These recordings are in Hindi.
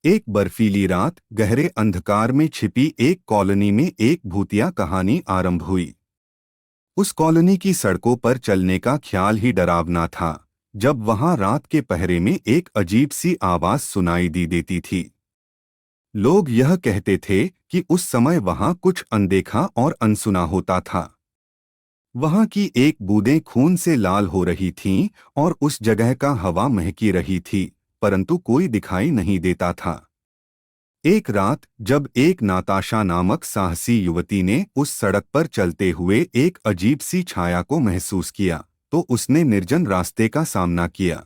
एक बर्फीली रात गहरे अंधकार में छिपी एक कॉलोनी में एक भूतिया कहानी आरंभ हुई। उस कॉलोनी की सड़कों पर चलने का ख्याल ही डरावना था, जब वहां रात के पहरे में एक अजीब सी आवाज सुनाई दी देती थी। लोग यह कहते थे कि उस समय वहां कुछ अनदेखा और अनसुना होता था। वहां की एक बूंदें खून से लाल हो रही थीं और उस जगह का हवा महकी रही थी, परंतु कोई दिखाई नहीं देता था। एक रात जब एक नाताशा नामक साहसी युवती ने उस सड़क पर चलते हुए एक अजीब सी छाया को महसूस किया, तो उसने निर्जन रास्ते का सामना किया।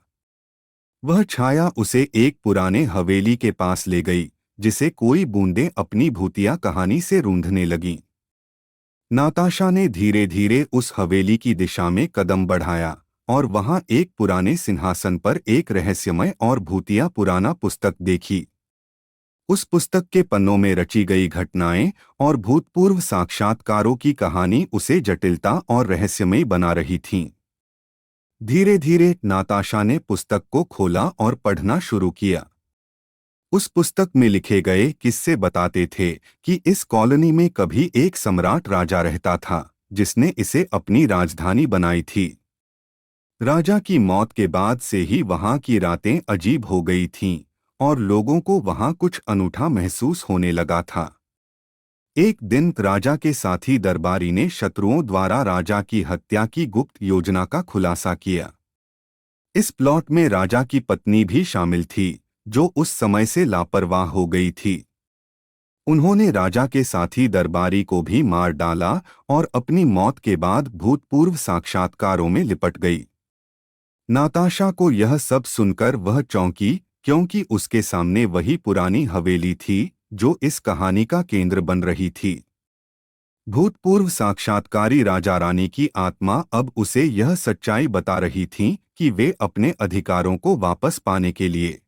वह छाया उसे एक पुराने हवेली के पास ले गई, जिसे कोई बूंदें अपनी भूतिया कहानी से रूंधने लगीं। नाताशा ने धीरे धीरे उस हवेली की दिशा में कदम बढ़ाया और वहां एक पुराने सिंहासन पर एक रहस्यमय और भूतिया पुराना पुस्तक देखी। उस पुस्तक के पन्नों में रची गई घटनाएं और भूतपूर्व साक्षात्कारों की कहानी उसे जटिलता और रहस्यमय बना रही थीं। धीरे धीरे नाताशा ने पुस्तक को खोला और पढ़ना शुरू किया। उस पुस्तक में लिखे गए किस्से बताते थे कि इस कॉलोनी में कभी एक सम्राट राजा रहता था, जिसने इसे अपनी राजधानी बनाई थी। राजा की मौत के बाद से ही वहां की रातें अजीब हो गई थीं और लोगों को वहां कुछ अनूठा महसूस होने लगा था। एक दिन राजा के साथी दरबारी ने शत्रुओं द्वारा राजा की हत्या की गुप्त योजना का खुलासा किया। इस प्लॉट में राजा की पत्नी भी शामिल थी, जो उस समय से लापरवाह हो गई थी। उन्होंने राजा के साथी दरबारी को भी मार डाला और अपनी मौत के बाद भूतपूर्व साक्षात्कारों में लिपट गई। नाताशा को यह सब सुनकर वह चौंकी, क्योंकि उसके सामने वही पुरानी हवेली थी जो इस कहानी का केंद्र बन रही थी। भूतपूर्व साक्षात्कारी राजा रानी की आत्मा अब उसे यह सच्चाई बता रही थी कि वे अपने अधिकारों को वापस पाने के लिए